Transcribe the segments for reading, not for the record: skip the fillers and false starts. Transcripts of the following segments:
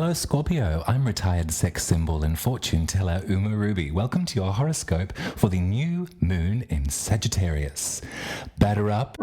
Hello, Scorpio. I'm retired sex symbol and fortune teller Uma Ruby. Welcome to your horoscope for the new moon in Sagittarius. Batter up.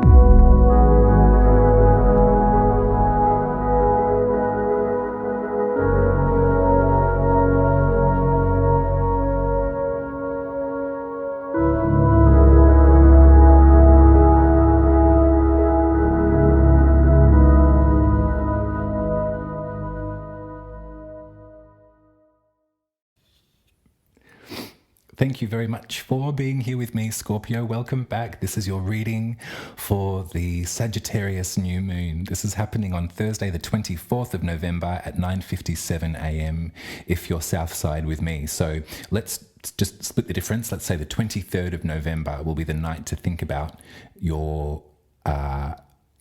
Thank you very much for being here with me, Scorpio. Welcome back. This is your reading for the Sagittarius new moon. This is happening on Thursday, the 24th of November at 9:57 a.m. if you're south side with me. So let's just split the difference. Let's say the 23rd of November will be the night to think about your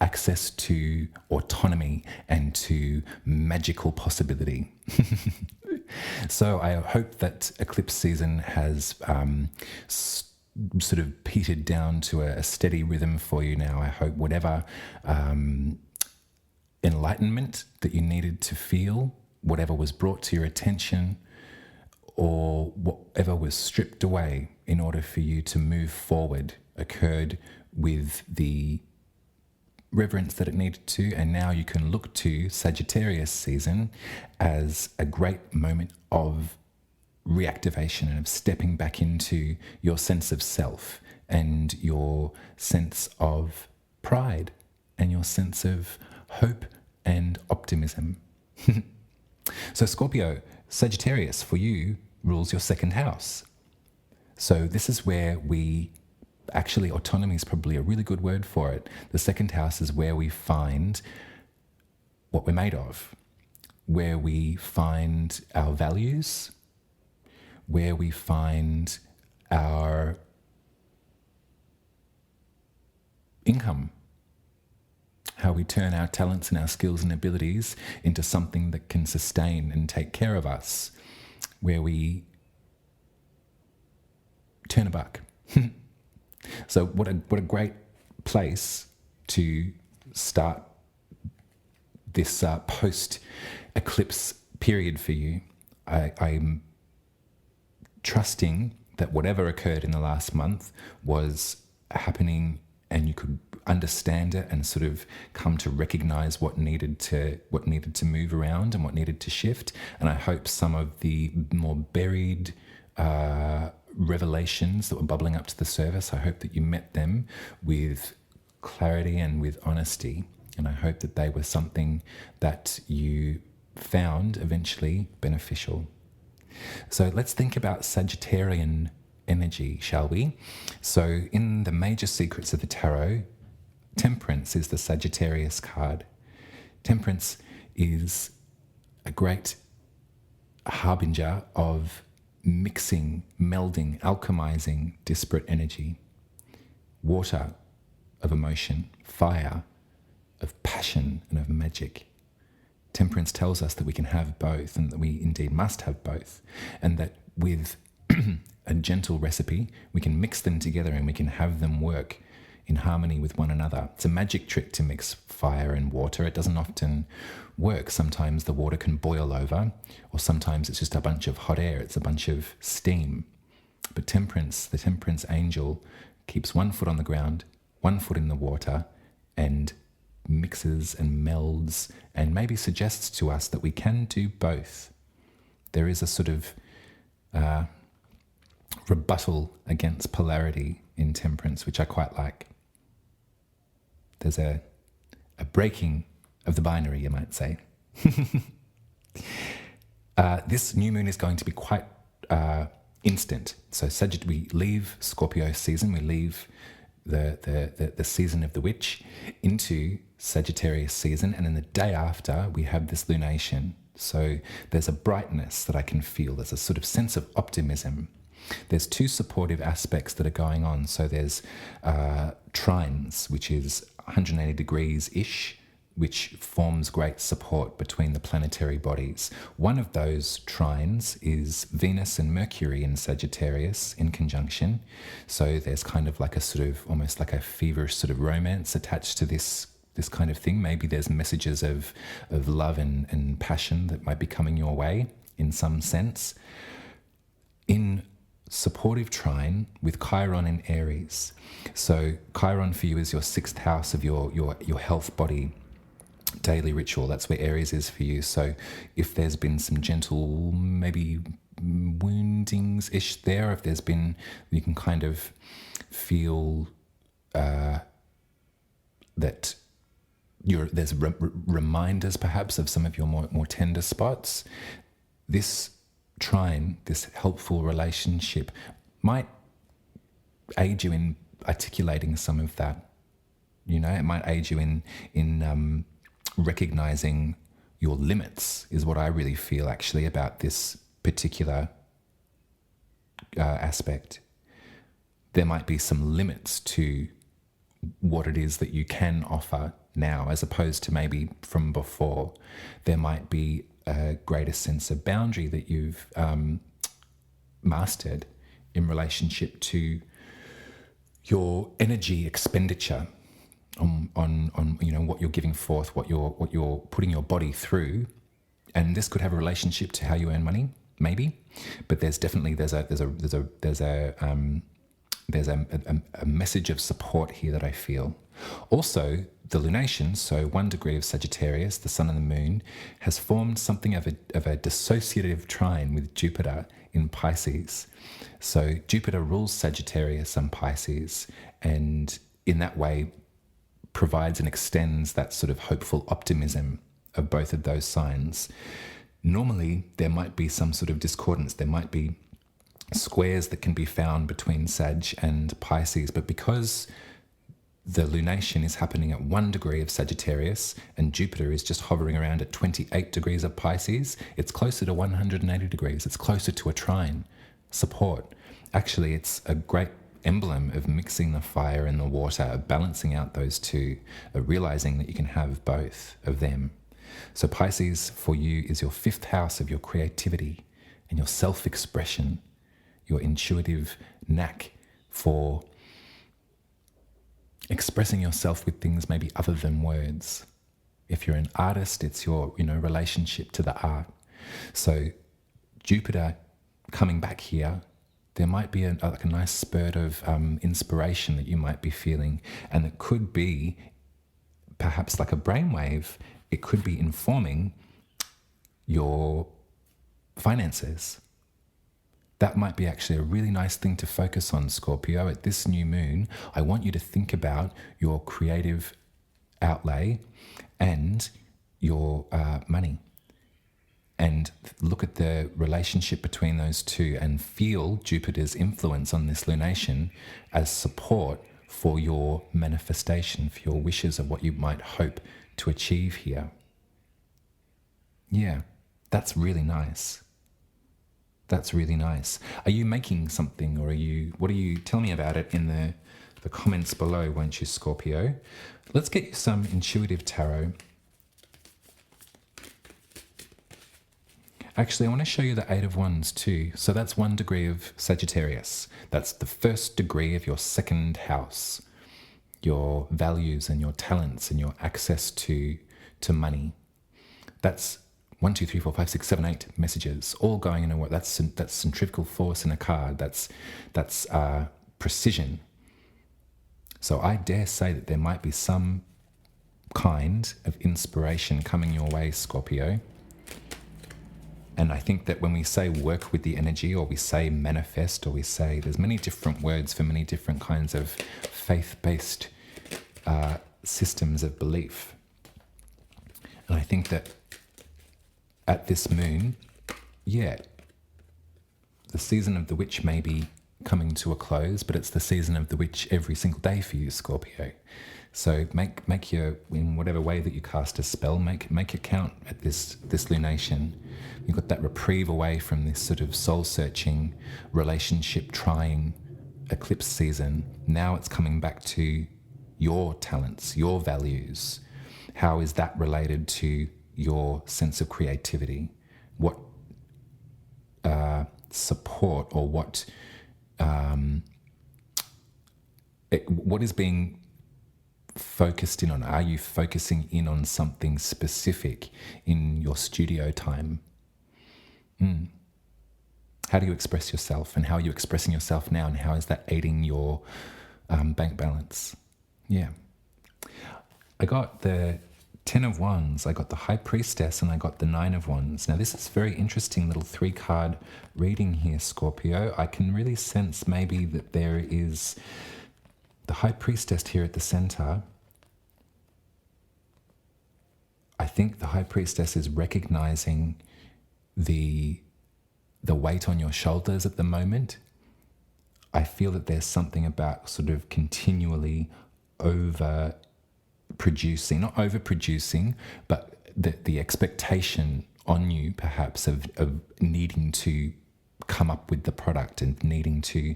access to autonomy and to magical possibility. So I hope that eclipse season has sort of petered down to a steady rhythm for you now. I hope whatever enlightenment that you needed to feel, whatever was brought to your attention, or whatever was stripped away in order for you to move forward occurred with the reverence that it needed to, and now you can look to Sagittarius season as a great moment of reactivation and of stepping back into your sense of self and your sense of pride and your sense of hope and optimism. So Scorpio, Sagittarius for you rules your second house. So this is where actually, autonomy is probably a really good word for it. The second house is where we find what we're made of, where we find our values, where we find our income, how we turn our talents and our skills and abilities into something that can sustain and take care of us, where we turn a buck. So what a great place to start this post-eclipse period for you. I'm trusting that whatever occurred in the last month was happening and you could understand it and sort of come to recognize what needed to move around and what needed to shift. And I hope some of the more buried revelations that were bubbling up to the surface, I hope that you met them with clarity and with honesty. And I hope that they were something that you found eventually beneficial. So let's think about Sagittarian energy, shall we? So in the major secrets of the tarot, Temperance is the Sagittarius card. Temperance is a great harbinger of mixing, melding, alchemizing disparate energy. Water of emotion, fire of passion and of magic. Temperance tells us that we can have both and that we indeed must have both, and that with a gentle recipe we can mix them together and we can have them work in harmony with one another. It's a magic trick to mix fire and water. It doesn't often work. Sometimes the water can boil over, or sometimes it's just a bunch of hot air. It's a bunch of steam. But Temperance, the Temperance angel, keeps one foot on the ground, one foot in the water, and mixes and melds and maybe suggests to us that we can do both. There is a sort of rebuttal against polarity in Temperance, which I quite like. There's a breaking of the binary, you might say. This new moon is going to be quite instant. So we leave Scorpio season, we leave the season of the witch into Sagittarius season, and then the day after we have this lunation. So there's a brightness that I can feel. There's a sort of sense of optimism. There's two supportive aspects that are going on. So there's trines, which is 180 degrees-ish, which forms great support between the planetary bodies. One of those trines is Venus and Mercury in Sagittarius in conjunction. So there's kind of like a sort of almost like a feverish sort of romance attached to this this kind of thing. Maybe there's messages of love and passion that might be coming your way in some sense. In supportive trine with Chiron in Aries. So Chiron for you is your 6th house of your health, body, daily ritual. That's where Aries is for you. So if there's been some gentle, maybe woundings-ish there, if there's been, you can kind of feel that there's reminders perhaps of some of your more tender spots. This trine, this helpful relationship, might aid you in articulating some of that. You know, it might aid you in recognizing your limits, is what I really feel actually about this particular aspect. There might be some limits to what it is that you can offer now, as opposed to maybe from before. There might be a greater sense of boundary that you've mastered in relationship to your energy expenditure on you know, what you're giving forth, what you're putting your body through. And this could have a relationship to how you earn money, maybe. But there's definitely there's a message of support here that I feel. Also, the lunation, so 1 degree of Sagittarius, the sun and the moon, has formed something of a dissociative trine with Jupiter in Pisces. So Jupiter rules Sagittarius and Pisces, and in that way provides and extends that sort of hopeful optimism of both of those signs. Normally, there might be some sort of discordance. There might be squares that can be found between Sag and Pisces, but because the lunation is happening at 1 degree of Sagittarius and Jupiter is just hovering around at 28 degrees of Pisces, it's closer to 180 degrees. It's closer to a trine support. Actually, it's a great emblem of mixing the fire and the water, of balancing out those two, of realizing that you can have both of them. So Pisces for you is your 5th house of your creativity and your self-expression, your intuitive knack for expressing yourself with things maybe other than words. If you're an artist, it's your, you know, relationship to the art. So Jupiter coming back here, there might be a nice spurt of inspiration that you might be feeling, and it could be perhaps like a brainwave. It could be informing your finances. That might be actually a really nice thing to focus on, Scorpio. At this new moon, I want you to think about your creative outlay and your money, and look at the relationship between those two and feel Jupiter's influence on this lunation as support for your manifestation, for your wishes of what you might hope to achieve here. Yeah, that's really nice. That's really nice. Are you making something, or tell me about it in the comments below, won't you, Scorpio? Let's get you some intuitive tarot. Actually, I want to show you the 8 of Wands too. So that's 1 degree of Sagittarius. That's the 1st degree of your 2nd house, your values and your talents and your access to money. That's 1, 2, 3, 4, 5, 6, 7, 8 messages, all going in a way. That's centrifugal force in a card. That's precision. So I dare say that there might be some kind of inspiration coming your way, Scorpio. And I think that when we say work with the energy, or we say manifest, or we say, there's many different words for many different kinds of faith-based systems of belief. And I think that at this moon, yeah, the season of the witch may be coming to a close, but it's the season of the witch every single day for you, Scorpio. So make your, in whatever way that you cast a spell, make it count at this lunation. You've got that reprieve away from this sort of soul-searching, relationship-trying eclipse season. Now it's coming back to your talents, your values. How is that related to your sense of creativity? What support, or what is being focused in on? Are you focusing in on something specific in your studio time? How do you express yourself, and how are you expressing yourself now, and how is that aiding your bank balance? Yeah. I got the 10 of Wands, I got the High Priestess, and I got the 9 of Wands. Now, this is very interesting little 3-card reading here, Scorpio. I can really sense maybe that there is the High Priestess here at the center. I think the High Priestess is recognizing the weight on your shoulders at the moment. I feel that there's something about sort of continually not overproducing, but the expectation on you perhaps of needing to come up with the product and needing to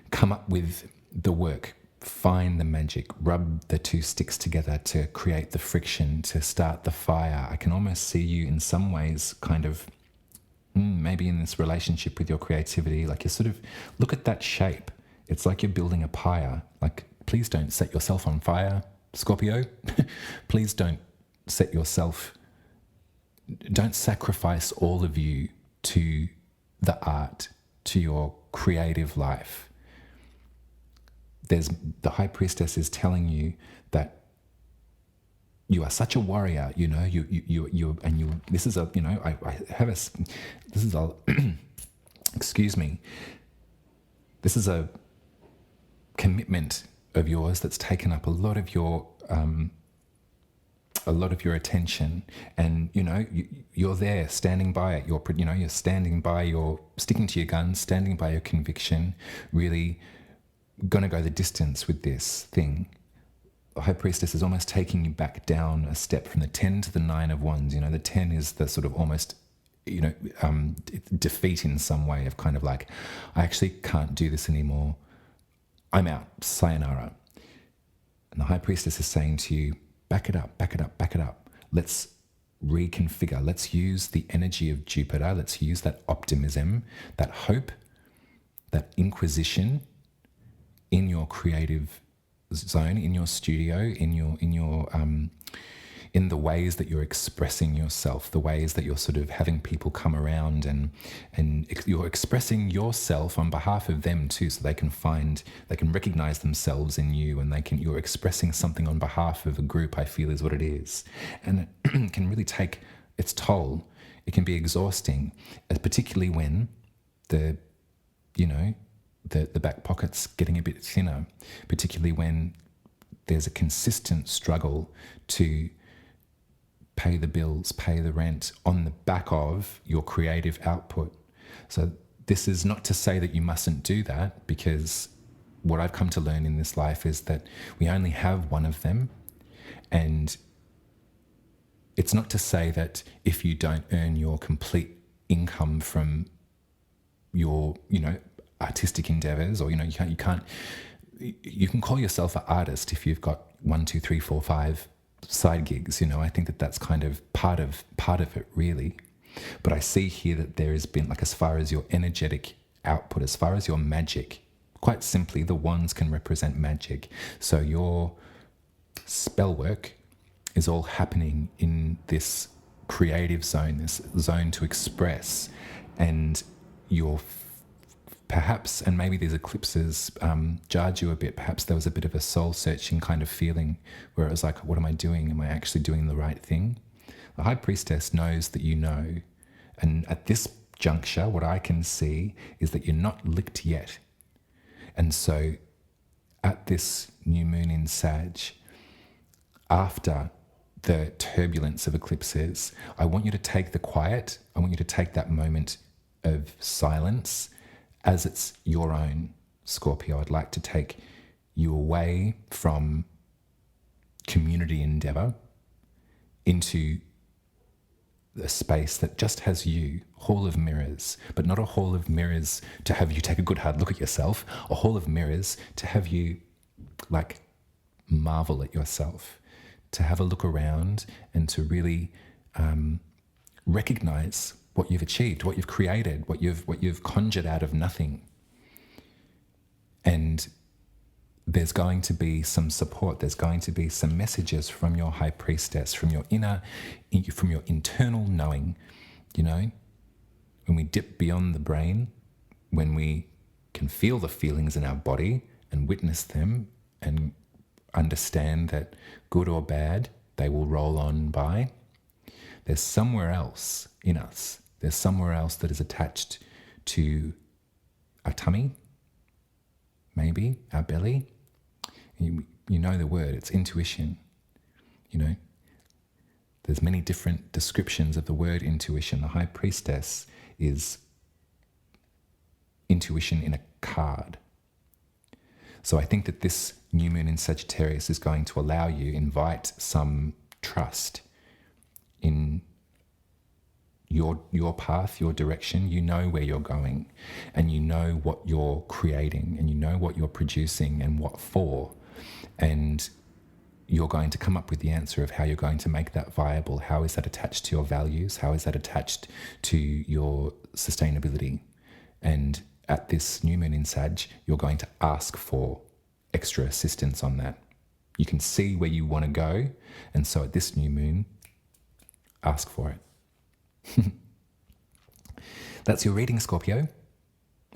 come up with the work, find the magic, rub the two sticks together to create the friction, to start the fire. I can almost see you in some ways kind of maybe in this relationship with your creativity, like you sort of look at that shape. It's like you're building a pyre. Like, please don't set yourself on fire, Scorpio. Please don't sacrifice all of you to the art, to your creative life. The High Priestess is telling you that you are such a warrior, this is a commitment of yours that's taken up a lot of your attention, and you're there standing by it. You're standing by sticking to your guns, standing by your conviction, really gonna go the distance with this thing. The High Priestess is almost taking you back down a step from the 10 to the 9 of Wands. The 10 is the sort of almost, defeat in some way of kind of like, I actually can't do this anymore. I'm out. Sayonara. And the High Priestess is saying to you, back it up, back it up, back it up. Let's reconfigure. Let's use the energy of Jupiter. Let's use that optimism, that hope, that inquisition in your creative zone, in your studio, in the ways that you're expressing yourself, the ways that you're sort of having people come around and you're expressing yourself on behalf of them too, so they can recognize themselves in you, and you're expressing something on behalf of a group, I feel is what it is. And it can really take its toll. It can be exhausting, particularly when the back pocket's getting a bit thinner, particularly when there's a consistent struggle to pay the bills, pay the rent on the back of your creative output. So this is not to say that you mustn't do that, because what I've come to learn in this life is that we only have one of them. And it's not to say that if you don't earn your complete income from your, artistic endeavors, or you can call yourself an artist if you've got 1, 2, 3, 4, 5 side gigs. I think that's kind of part of it, really. But I see here that there has been, like, as far as your energetic output, as far as your magic, quite simply, the wands can represent magic. So your spell work is all happening in this creative zone, this zone to express, and your perhaps, and maybe these eclipses jarred you a bit. Perhaps there was a bit of a soul-searching kind of feeling where it was like, what am I doing? Am I actually doing the right thing? The High Priestess knows that you know. And at this juncture, what I can see is that you're not licked yet. And so at this new moon in Sag, after the turbulence of eclipses, I want you to take the quiet. I want you to take that moment of silence as it's your own, Scorpio. I'd like to take you away from community endeavor into a space that just has you, hall of mirrors, but not a hall of mirrors to have you take a good hard look at yourself, a hall of mirrors to have you like marvel at yourself, to have a look around and to really recognize what you've achieved, what you've created, what you've conjured out of nothing. And there's going to be some support. There's going to be some messages from your high priestess, from your internal knowing, you know, when we dip beyond the brain, when we can feel the feelings in our body and witness them and understand that good or bad, they will roll on by. There's somewhere else in us. There's somewhere else that is attached to our tummy, maybe our belly. You know the word, it's intuition. You know, there's many different descriptions of the word intuition. The high priestess is intuition in a card. So I think that this new moon in Sagittarius is going to allow you, invite some trust in your path, your direction. You know where you're going, and you know what you're creating, and you know what you're producing and what for. And you're going to come up with the answer of how you're going to make that viable. How is that attached to your values? How is that attached to your sustainability? And at this new moon in Sag, you're going to ask for extra assistance on that. You can see where you want to go. And so at this new moon, ask for it. That's your reading, Scorpio.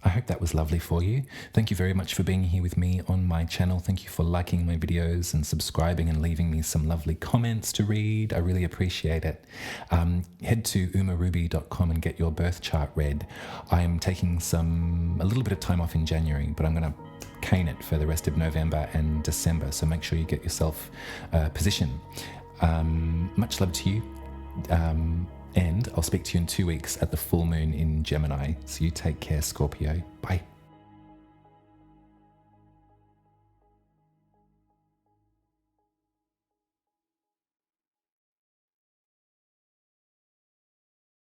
I hope that was lovely for you. Thank you very much for being here with me on my channel. Thank you for liking my videos and subscribing and leaving me some lovely comments to read. I really appreciate it. Head to umaruby.com and get your birth chart read. I am taking a little bit of time off in January, but I'm going to cane it for the rest of November and December. So make sure you get yourself positioned. Much love to you. And I'll speak to you in 2 weeks at the full moon in Gemini. So you take care, Scorpio. Bye.